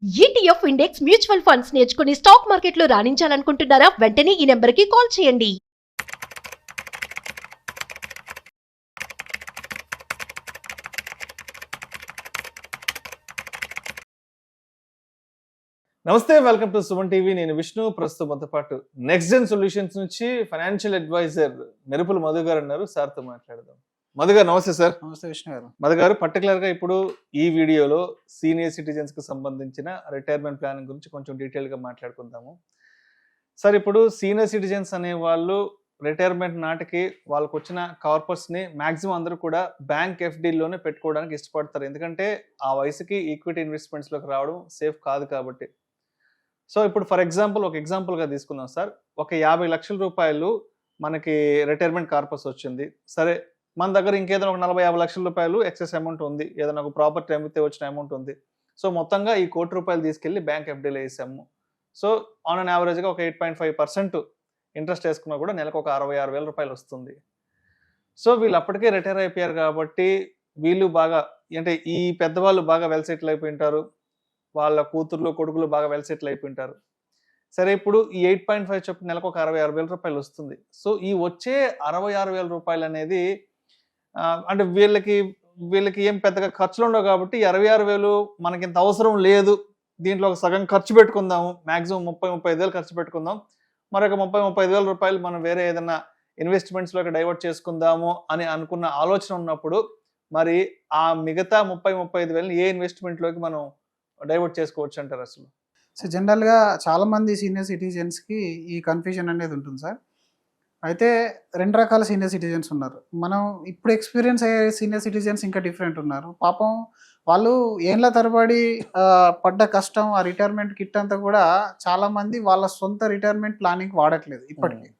ETF index mutual funds నేర్చుకుని stock మార్కెట్లో రాణించాలనుకుంటున్నారా? వెంటనే ఈ నెంబర్కి కాల్ చేయండి. నమస్తే, వెల్కమ్ టు సుమన్ టీవీ. నేను విష్ణు. ప్రస్తుతం మనతో పాటు నెక్స్ట్ జెన్ సొల్యూషన్స్ నుంచి ఫైనాన్షియల్ అడ్వైజర్ మెరుపుల మధు గారు ఉన్నారు. సార్తో మాట్లాడదాం. మధు గారు నమస్తే సార్. నమస్తే విష్ణు గారు. మధు గారు, పర్టికులర్ గా ఇప్పుడు ఈ వీడియోలో సీనియర్ సిటిజన్స్ కి సంబంధించిన రిటైర్మెంట్ ప్లాన్ గురించి కొంచెం డీటెయిల్ గా మాట్లాడుకుందాము. సార్, ఇప్పుడు సీనియర్ సిటిజన్స్ అనే వాళ్ళు రిటైర్మెంట్ నాటికి వాళ్ళకు వచ్చిన కార్పస్ ని మాక్సిమం అందరూ కూడా బ్యాంక్ ఎఫ్డీలోనే పెట్టుకోవడానికి ఇష్టపడతారు. ఎందుకంటే ఆ వయసుకి ఈక్విటీ ఇన్వెస్ట్మెంట్స్ లోకి రావడం సేఫ్ కాదు కాబట్టి. సో ఇప్పుడు ఫర్ ఎగ్జాంపుల్, ఒక ఎగ్జాంపుల్గా తీసుకుందాం సార్. ఒక 50 లక్షల రూపాయలు మనకి రిటైర్మెంట్ కార్పస్ వచ్చింది. సరే, మన దగ్గర ఇంకేదైనా ఒక 40-50 లక్షల రూపాయలు ఎక్సెస్ అమౌంట్ ఉంది, ఏదైనా ఒక ప్రాపర్టీ అమ్మితే వచ్చిన అమౌంట్ ఉంది. సో మొత్తంగా ఈ 1 కోటి రూపాయలు తీసుకెళ్ళి బ్యాంక్ ఎఫ్డీలో వేసాము. సో ఆన్ అన్ యావరేజ్గా ఒక 8.5% ఇంట్రెస్ట్ వేసుకున్నా కూడా నెలకు ఒక 66,000 రూపాయలు వస్తుంది. సో వీళ్ళు అప్పటికే రిటైర్ అయిపోయారు కాబట్టి వీళ్ళు బాగా, అంటే ఈ పెద్దవాళ్ళు బాగా వెల్ సెటిల్ అయిపోయి ఉంటారు, వాళ్ళ కూతుర్లు కొడుకులు బాగా వెల్ సెటిల్ అయిపోయింటారు. సరే, ఇప్పుడు ఈ 8.5 చొప్పున నెలకు ఒక 66,000 రూపాయలు వస్తుంది. సో ఈ వచ్చే 66,000 రూపాయలు అనేది అంటే వీళ్ళకి ఏం పెద్దగా ఖర్చులు ఉండవు కాబట్టి 66,000 మనకి ఇంత అవసరం లేదు, దీంట్లో ఒక సగం ఖర్చు పెట్టుకుందాము, మాక్సిమం 30-35 వేలు ఖర్చు పెట్టుకుందాం, మరొక 30-35 వేల రూపాయలు మనం వేరే ఏదైనా ఇన్వెస్ట్మెంట్స్లోకి డైవర్ట్ చేసుకుందాము అని అనుకున్న ఆలోచన ఉన్నప్పుడు మరి ఆ మిగతా 30-35 వేలని ఏ ఇన్వెస్ట్మెంట్లోకి మనం డైవర్ట్ చేసుకోవచ్చు అంటారు అసలు? సో జనరల్గా చాలామంది సీనియర్ సిటిజన్స్కి ఈ కన్ఫ్యూజన్ అనేది ఉంటుంది సార్. అయితే 2 రకాల సీనియర్ సిటిజన్స్ ఉన్నారు. మనం ఇప్పుడు ఎక్స్పీరియన్స్ అయ్యే సీనియర్ సిటిజన్స్ ఇంకా డిఫరెంట్ ఉన్నారు. పాపం వాళ్ళు ఏళ్ళ తరబడి పడ్డ కష్టం, ఆ రిటైర్మెంట్ కిట్ అంతా కూడా చాలామంది వాళ్ళ సొంత రిటైర్మెంట్ ప్లానింగ్ వాడట్లేదు ఇప్పటికీ.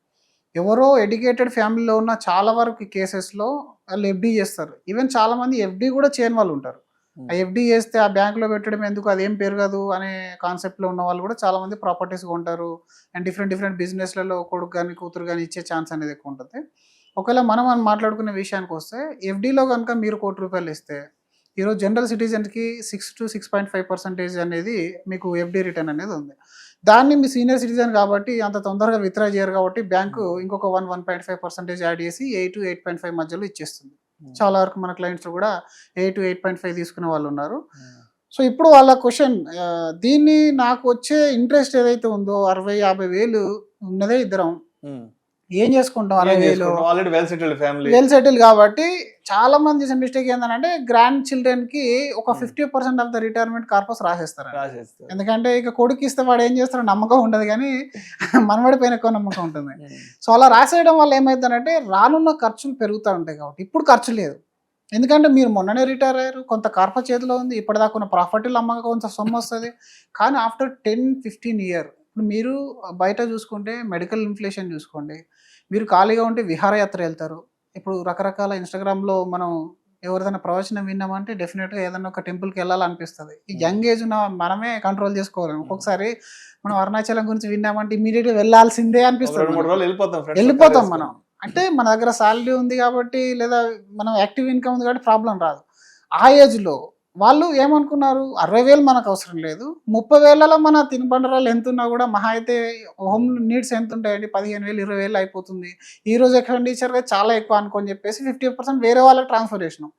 ఎవరో ఎడ్యుకేటెడ్ ఫ్యామిలీలో ఉన్న చాలా వరకు కేసెస్లో వాళ్ళు ఎఫ్డీ చేస్తారు. ఈవెన్ చాలామంది ఎఫ్డీ కూడా చేయని వాళ్ళు ఉంటారు. ఆ ఎఫ్డీ చేస్తే ఆ బ్యాంక్లో పెట్టడం ఎందుకు, అదేం పెరగదు అనే కాన్సెప్ట్లో ఉన్న వాళ్ళు కూడా చాలామంది ప్రాపర్టీస్ కొంటారు. అండ్ డిఫరెంట్ బిజినెస్లలో కొడుకు కానీ కూతురు కానీ ఇచ్చే ఛాన్స్ అనేది ఎక్కువ ఉంటుంది. ఒకవేళ మనం మాట్లాడుకునే విషయానికి వస్తే ఎఫ్డీలో కనుక మీరు 1 కోటి రూపాయలు ఇస్తే ఈరోజు జనరల్ సిటిజన్కి 6 to 6.5% అనేది మీకు ఎఫ్డీ రిటర్న్ అనేది ఉంది. దాన్ని మీ సీనియర్ సిటిజన్ కాబట్టి అంత తొందరగా విత్డ్రా చేయరు కాబట్టి బ్యాంకు ఇంకొక 1.5% యాడ్ చేసి 8 to 8.5 మధ్యలో ఇచ్చేస్తుంది. చాలా వరకు మన క్లయింట్స్ కూడా 8 to 8.5 తీసుకునే వాళ్ళు ఉన్నారు. సో ఇప్పుడు వాళ్ళ క్వశ్చన్, దీన్ని నాకు వచ్చే ఇంట్రెస్ట్ ఏదైతే ఉందో 60-50 వేలు ఉన్నదే ఇద్దరం, ఏం చేసుకుంటాం? 60,000 వెల్ సెటిల్ కాబట్టి చాలా మంది చేసే మిస్టేక్ ఏంటంటే గ్రాండ్ చిల్డ్రన్ కి ఒక 50% ఆఫ్ ద రిటైర్మెంట్ కార్పస్ రాసేస్తారు. ఎందుకంటే ఇక కొడుకు ఇస్తే వాడు ఏం చేస్తారో నమ్మకం ఉండదు, కానీ మనవాడి పైన ఎక్కువ నమ్మకం ఉంటుంది. సో అలా రాసేయడం వల్ల ఏమైందంటే రానున్న ఖర్చులు పెరుగుతూ ఉంటాయి. కాబట్టి ఇప్పుడు ఖర్చు లేదు, ఎందుకంటే మీరు మొన్ననే రిటైర్ అయ్యారు, కొంత కార్పస్ చేతిలో ఉంది, ఇప్పటిదాకా ఉన్న ప్రాపర్టీలు అమ్మక కొంత సొమ్ము వస్తుంది. కానీ ఆఫ్టర్ 10-15 ఇయర్ ఇప్పుడు మీరు బయట చూసుకుంటే మెడికల్ ఇన్ఫ్లేషన్ చూసుకోండి, మీరు ఖాళీగా ఉంటే విహారయాత్ర వెళ్తారు. ఇప్పుడు రకరకాల ఇన్స్టాగ్రామ్లో మనం ఎవరిదైనా ప్రవచనం విన్నామంటే డెఫినెట్గా ఏదైనా ఒక టెంపుల్కి వెళ్ళాలనిపిస్తుంది. ఈ యంగ్ ఏజ్ ఉన్న మనమే కంట్రోల్ చేసుకోవాలి. ఒక్కొక్కసారి మనం అరుణాచలం గురించి విన్నామంటే ఇమీడియట్గా వెళ్ళాల్సిందే అనిపిస్తుంది, వెళ్ళిపోతాం మనం. అంటే మన దగ్గర శాలరీ ఉంది కాబట్టి, లేదా మనం యాక్టివ్ ఇన్కమ్ ఉంది కాబట్టి ప్రాబ్లం రాదు. ఆ ఏజ్లో వాళ్ళు ఏమనుకున్నారు, 60,000 మనకు అవసరం లేదు, 30,000లో మన తినుబండరాలు ఎంత ఉన్నా కూడా మహా అయితే హోమ్ నీడ్స్ ఎంత ఉంటాయండి, 15,000-20,000 అయిపోతుంది. ఈరోజు ఎక్స్పెండిచర్ చాలా ఎక్కువ అనుకొని చెప్పేసి 50% వేరే వాళ్ళకి ట్రాన్స్ఫర్ చేసినాం.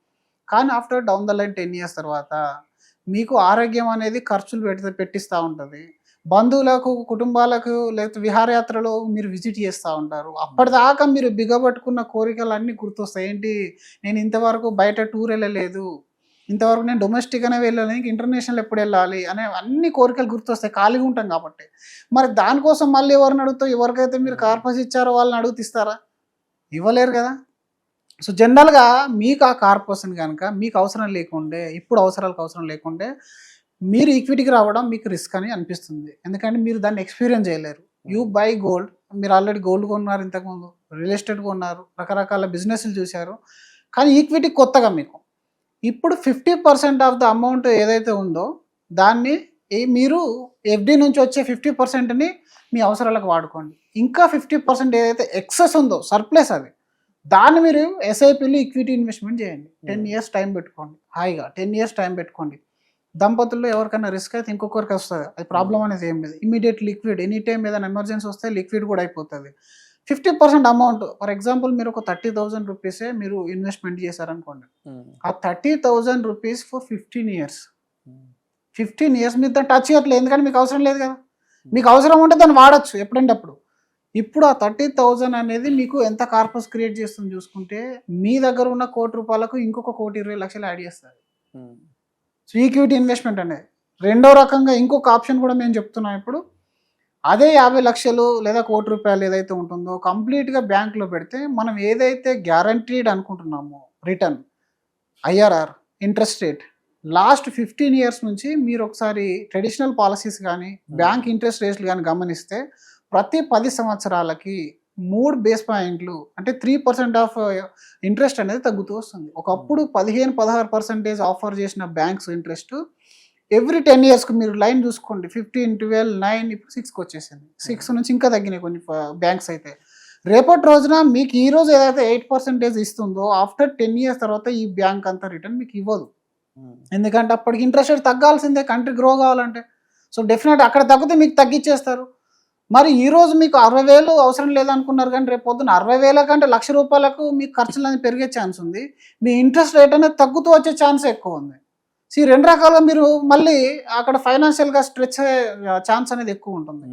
కానీ after down the line 10 years తర్వాత మీకు ఆరోగ్యం అనేది ఖర్చులు పెట్టిస్తూ ఉంటుంది. బంధువులకు, కుటుంబాలకు, లేకపోతే విహారయాత్రలో మీరు విజిట్ చేస్తూ ఉంటారు. అప్పటిదాకా మీరు బిగబట్టుకున్న కోరికలు అన్నీ గుర్తొస్తాయి. ఏంటి, నేను ఇంతవరకు బయట టూర్ వెళ్ళలేదు, ఇంతవరకు నేను డొమెస్టిక్గానే వెళ్ళాలి, ఇంటర్నేషనల్ ఎప్పుడు వెళ్ళాలి అనే అన్ని కోరికలు గుర్తొస్తాయి, ఖాళీగా ఉంటాం కాబట్టి. మరి దానికోసం మళ్ళీ ఎవరిని అడుగుతావు? ఎవరికైతే మీరు కార్పస్ ఇచ్చారో వాళ్ళని అడుగుతిస్తారా? ఇవ్వలేరు కదా. సో జనరల్గా మీకు ఆ కార్పస్ని కనుక మీకు అవసరం లేకుండే, ఇప్పుడు అవసరాలకు అవసరం లేకుండే మీరు ఈక్విటీకి రావడం మీకు రిస్క్ అని అనిపిస్తుంది. ఎందుకంటే మీరు దాన్ని ఎక్స్పీరియన్స్ చేయలేరు. యూ బై గోల్డ్, మీరు ఆల్రెడీ గోల్డ్ కొన్నారు, ఇంతకుముందు రియల్ ఎస్టేట్ కొన్నారు, రకరకాల బిజినెస్లు చూశారు, కానీ ఈక్విటీ కొత్తగా మీకు. ఇప్పుడు 50% ఆఫ్ ద అమౌంట్ ఏదైతే ఉందో దాన్ని మీరు ఎఫ్డీ నుంచి వచ్చే 50%ని మీ అవసరాలకు వాడుకోండి. ఇంకా 50% ఏదైతే ఎక్సెస్ ఉందో, సర్ప్లస్, అది దాన్ని మీరు ఎస్ఐపిలో ఈక్విటీ ఇన్వెస్ట్మెంట్ చేయండి. 10 years టైం పెట్టుకోండి, హాయిగా 10 years టైం పెట్టుకోండి. దంపతుల్లో ఎవరికైనా రిస్క్ అయితే ఇంకొకరికి వస్తుంది, అది ప్రాబ్లం అనేది ఏం లేదు. ఇమీడియట్ లిక్విడ్, ఎనీ టైం ఏదైనా ఎమర్జెన్సీ వస్తే లిక్విడ్ కూడా అయిపోతుంది. 50% అమౌంట్, ఫర్ ఎగ్జాంపుల్ మీరు ఒక 30,000 రూపీసే మీరు ఇన్వెస్ట్మెంట్ చేశారనుకోండి, ఆ 30,000 రూపీస్ ఫర్ 15 years. 15 years మీరు దాన్ని టచ్ చేయట్లేదు, ఎందుకంటే మీకు అవసరం లేదు కదా. మీకు అవసరం ఉంటే దాన్ని వాడచ్చు ఎప్పుడంటే అప్పుడు. ఇప్పుడు ఆ 30,000 అనేది మీకు ఎంత కార్పస్ క్రియేట్ చేస్తుంది చూసుకుంటే, మీ దగ్గర ఉన్న ₹1,00,00,000 ఇంకొక 1,20,00,000 యాడ్ చేస్తుంది. సో ఈక్విటీ ఇన్వెస్ట్మెంట్ అనేది. రెండో రకంగా ఇంకొక ఆప్షన్ కూడా మేము చెప్తున్నాం. ఇప్పుడు అదే 50,00,000 లేదా ₹1,00,00,000 ఏదైతే ఉంటుందో కంప్లీట్గా బ్యాంక్లో పెడితే, మనం ఏదైతే గ్యారంటీడ్ అనుకుంటున్నామో return, IRR, interest rate, last 15 years నుంచి మీరు ఒకసారి ట్రెడిషనల్ పాలసీస్ కానీ బ్యాంక్ ఇంట్రెస్ట్ రేట్లు కానీ గమనిస్తే, ప్రతి 10 సంవత్సరాలకి 3 బేస్ పాయింట్లు అంటే 3% ఆఫ్ ఇంట్రెస్ట్ అనేది తగ్గుతూ వస్తుంది. ఒకప్పుడు 15-16% ఆఫర్ చేసిన బ్యాంక్స్ ఇంట్రెస్ట్ ఎవ్రీ 10 yearsకి మీరు లైన్ చూసుకోండి, 15, 12, 9, ఇప్పుడు 6కి వచ్చేసింది. 6 నుంచి ఇంకా తగ్గినాయి కొన్ని బ్యాంక్స్ అయితే. రేపటి రోజున మీకు ఈ రోజు ఏదైతే 8% ఇస్తుందో, ఆఫ్టర్ 10 years తర్వాత ఈ బ్యాంక్ అంతా రిటర్న్ మీకు ఇవ్వదు. ఎందుకంటే అప్పటికి ఇంట్రెస్ట్ రేట్ తగ్గాల్సిందే కంట్రీ గ్రో కావాలంటే. సో డెఫినెట్ అక్కడ తగ్గితే మీకు తగ్గించేస్తారు. మరి ఈ రోజు మీకు 60,000 అవసరం లేదనుకున్నారు, కానీ రేపు పొద్దున 60,000 కంటే ₹1,00,000 మీకు ఖర్చులు అనేది పెరిగే ఛాన్స్ ఉంది. మీ ఇంట్రెస్ట్ రేట్ అనేది తగ్గుతూ వచ్చే ఛాన్స్ ఎక్కువ ఉంది. సో ఈ రెండు రకాలుగా మీరు మళ్ళీ అక్కడ ఫైనాన్షియల్గా స్ట్రెచ్ అయ్యే ఛాన్స్ అనేది ఎక్కువ ఉంటుంది.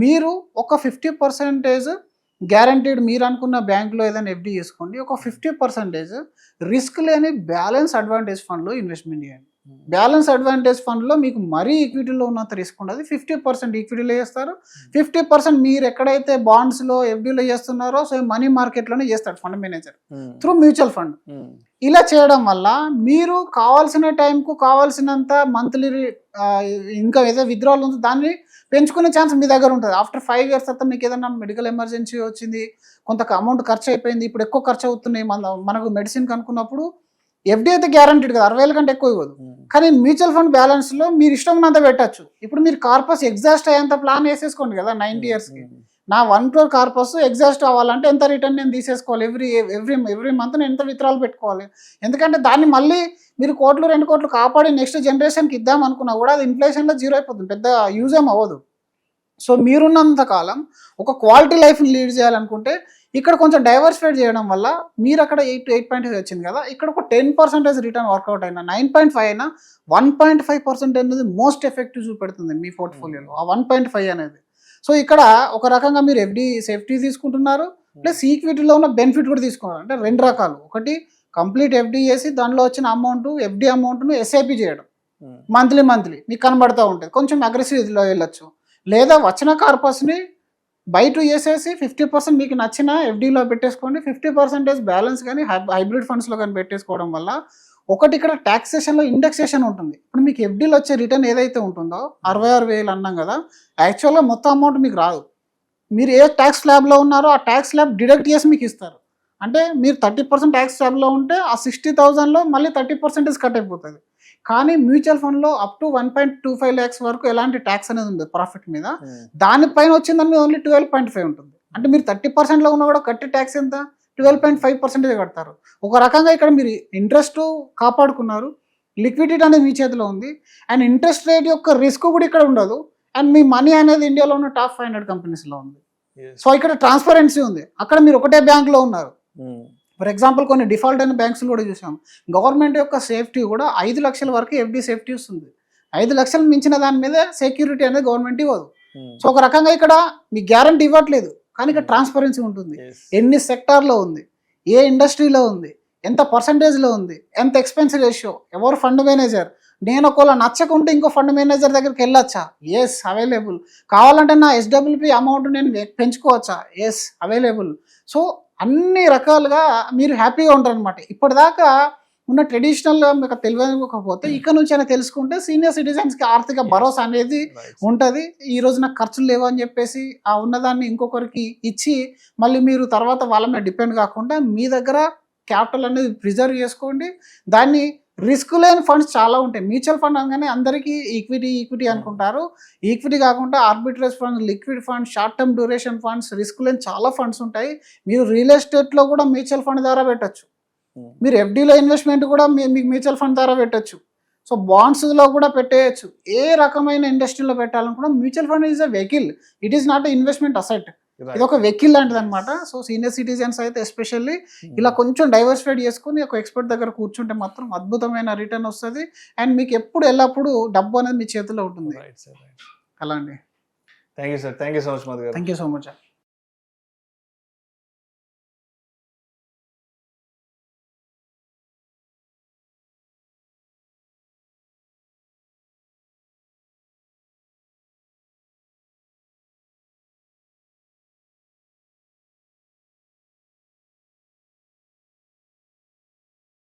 మీరు ఒక 50% గ్యారంటీడ్ మీరు అనుకున్న బ్యాంకులో ఏదైనా FD చేసుకోండి. ఒక 50% రిస్క్ లేని బ్యాలెన్స్ అడ్వాంటేజ్ ఫండ్లో ఇన్వెస్ట్మెంట్ చేయండి. బ్యాలెన్స్ అడ్వాంటేజ్ ఫండ్లో మీకు మరీ ఈక్విటీలో ఉన్నంత రిస్క్ ఉండదు. 50% ఈక్విటీలో చేస్తారు, 50% మీరు ఎక్కడైతే బాండ్స్లో FDలో చేస్తున్నారో సో మనీ మార్కెట్లోనే చేస్తాడు fund manager through mutual fund. ఇలా చేయడం వల్ల మీరు కావాల్సిన టైంకు కావాల్సినంత మంత్లీ ఇన్కమ్ ఏదైతే విత్డ్రాల్ ఉందో దాన్ని పెంచుకునే ఛాన్స్ మీ దగ్గర ఉంటుంది. ఆఫ్టర్ 5 years తర్వాత మీకు ఏదైనా మెడికల్ ఎమర్జెన్సీ వచ్చింది, కొంత అమౌంట్ ఖర్చు అయిపోయింది, ఇప్పుడు ఎక్కువ ఖర్చు అవుతున్నాయి మనకు మెడిసిన్కి అనుకున్నప్పుడు, FD అయితే గ్యారంటీడ్ కదా, 60,000 కంటే ఎక్కువ ఇవ్వదు. కానీ మ్యూచువల్ ఫండ్ బ్యాలెన్స్లో మీరు ఇష్టం ఉన్నంత పెట్టచ్చు. ఇప్పుడు మీరు కార్పస్ ఎగ్జాస్ట్ అయ్యేంత ప్లాన్ వేసేసుకోండి కదా 90 yearsకి. నా 1 crore కార్పస్ ఎగ్జాస్ట్ అవ్వాలంటే ఎంత రిటర్న్ నేను తీసేసుకోవాలి, ఎవ్రీ మంత్ నేను ఎంత విత్డ్రాల్ పెట్టుకోవాలి. ఎందుకంటే దాన్ని మళ్ళీ మీరు 1 2 కోట్లు కాపాడి నెక్స్ట్ జనరేషన్కి ఇద్దాం అనుకున్నా కూడా అది ఇన్ఫ్లేషన్లో 0 అయిపోతుంది, పెద్ద యూజ్ ఏం అవ్వదు. సో మీరున్నంత కాలం ఒక క్వాలిటీ లైఫ్ని లీడ్ చేయాలనుకుంటే ఇక్కడ కొంచెం డైవర్సిఫైడ్ చేయడం వల్ల మీరు అక్కడ 8.5 వచ్చింది కదా, ఇక్కడ ఒక 10% రిటర్న్ వర్కౌట్ అయినా 9.5 అయినా 1.5% అనేది మోస్ట్ ఎఫెక్టివ్ చూపెడుతుంది మీ పోర్ట్ఫోలియోలో, ఆ 1.5 అనేది. సో ఇక్కడ ఒక రకంగా మీరు FD సేఫ్టీ తీసుకుంటున్నారు, ప్లస్ ఈక్విటీలో ఉన్న బెనిఫిట్ కూడా తీసుకున్నారు. అంటే రెండు రకాలు, ఒకటి కంప్లీట్ FD చేసి దానిలో వచ్చిన అమౌంట్ FD అమౌంట్ను SIP చేయడం, మంత్లీ మీకు కనబడుతూ ఉంటుంది, కొంచెం అగ్రెసివ్లో వెళ్ళొచ్చు. లేదా వచ్చిన కార్పస్ని బయట చేసేసి 50% మీకు నచ్చిన FDలో పెట్టేసుకోండి, 50% బ్యాలెన్స్ కానీ హైబ్రిడ్ ఫండ్స్లో కానీ పెట్టేసుకోవడం వల్ల ఒకటి ఇక్కడ ట్యాక్సేషన్లో ఇండెక్సేషన్ ఉంటుంది. ఇప్పుడు మీకు FDలో వచ్చే రిటర్న్ ఏదైతే ఉంటుందో 66,000 అన్నాం కదా, యాక్చువల్గా మొత్తం అమౌంట్ మీకు రాదు. మీరు ఏ ట్యాక్స్ స్లాబ్లో ఉన్నారో ఆ ట్యాక్స్ స్లాబ్ డిడక్ట్ చేసి మీకు ఇస్తారు. అంటే మీరు 30% ట్యాక్స్ స్లాబ్లో ఉంటే ఆ 60,000లో మళ్ళీ 30% కట్ అయిపోతుంది. కానీ మ్యూచువల్ ఫండ్లో అప్ టు 1.25 lakhs వరకు ఎలాంటి ట్యాక్స్ అనేది ఉంది ప్రాఫిట్ మీద, దానిపైన వచ్చిందని ఓన్లీ 12.5 ఉంటుంది. అంటే మీరు 30%లో ఉన్నా కూడా కట్టే ట్యాక్స్ ఎంత, 12.5% కడతారు. ఒక రకంగా ఇక్కడ మీరు ఇంట్రెస్ట్ కాపాడుకున్నారు, లిక్విడిటీ అనేది మీ చేతిలో ఉంది, అండ్ ఇంట్రెస్ట్ రేట్ యొక్క రిస్క్ కూడా ఇక్కడ ఉండదు, అండ్ మీ మనీ అనేది ఇండియాలో ఉన్న టాప్ 500 కంపెనీస్లో ఉంది. సో ఇక్కడ ట్రాన్స్పరెన్సీ ఉంది. అక్కడ మీరు ఒకటే బ్యాంక్లో ఉన్నారు. ఫర్ ఎగ్జాంపుల్ కొన్ని డిఫాల్ట్ అయిన బ్యాంక్స్ కూడా చూసాం. గవర్నమెంట్ యొక్క సేఫ్టీ కూడా 5 లక్షల వరకు FD సేఫ్టీ వస్తుంది. 5 లక్షలు మించిన దాని మీద సెక్యూరిటీ అనేది గవర్నమెంట్ ఇవ్వదు. సో ఒక రకంగా ఇక్కడ మీకు గ్యారంటీ ఇవ్వట్లేదు, కానీ ఇక్కడ ట్రాన్స్పరెన్సీ ఉంటుంది. ఎన్ని సెక్టార్లో ఉంది, ఏ ఇండస్ట్రీలో ఉంది, ఎంత పర్సంటేజ్లో ఉంది, ఎంత ఎక్స్పెన్స్ రేషియో, ఎవరు ఫండ్ మేనేజర్, నేను ఒకవేళ నచ్చకుంటే ఇంకో ఫండ్ మేనేజర్ దగ్గరికి వెళ్ళొచ్చా, ఎస్ అవైలబుల్, కావాలంటే నా SWP అమౌంట్ నేను పెంచుకోవచ్చా, ఎస్ అవైలబుల్. సో అన్ని రకాలుగా మీరు హ్యాపీగా ఉంటారు అనమాట. ఇప్పటిదాకా ఉన్న ట్రెడిషనల్గా మీకు తెలియకపోతే ఇక్కడ నుంచి అయినా తెలుసుకుంటే సీనియర్ సిటిజన్స్కి ఆర్థిక భరోసా అనేది ఉంటుంది. ఈ రోజు నాకు ఖర్చులు లేవు అని చెప్పేసి ఆ ఉన్నదాన్ని ఇంకొకరికి ఇచ్చి మళ్ళీ మీరు తర్వాత వాళ్ళ మీద డిపెండ్ కాకుండా మీ దగ్గర క్యాపిటల్ అనేది ప్రిజర్వ్ చేసుకోండి. దాన్ని రిస్క్ లేని ఫండ్స్ చాలా ఉంటాయి. మ్యూచువల్ ఫండ్ అనగానే అందరికీ ఈక్విటీ అనుకుంటారు. ఈక్విటీ కాకుండా arbitrage funds, liquid funds, short term duration funds, risk లేని చాలా ఫండ్స్ ఉంటాయి. మీరు రియల్ ఎస్టేట్లో కూడా మ్యూచువల్ ఫండ్ ద్వారా పెట్టచ్చు, మీరు FDలో ఇన్వెస్ట్మెంట్ కూడా మీకు మ్యూచువల్ ఫండ్ ద్వారా పెట్టచ్చు. సో బాండ్స్లో కూడా పెట్టేయచ్చు. ఏ రకమైన ఇండస్ట్రీలో పెట్టాలనుకున్నా mutual fund is a vehicle, it is not investment asset. ఇది ఒక వెహికల్ లాంటిది అనమాట. సో సీనియర్ సిటిజన్స్ అయితే ఎస్పెషల్లీ ఇలా కొంచెం డైవర్సిఫైడ్ చేసుకుని ఒక ఎక్స్పర్ట్ దగ్గర కూర్చుంటే మాత్రం అద్భుతమైన రిటర్న్ వస్తుంది. అండ్ మీకు ఎప్పుడు ఎల్లప్పుడు డబ్బు అనేది మీ చేతిలో ఉంటుంది. Right sir, right. అలా అండి. Thank you sir, thank you so much Madhu garu. Thank you so much.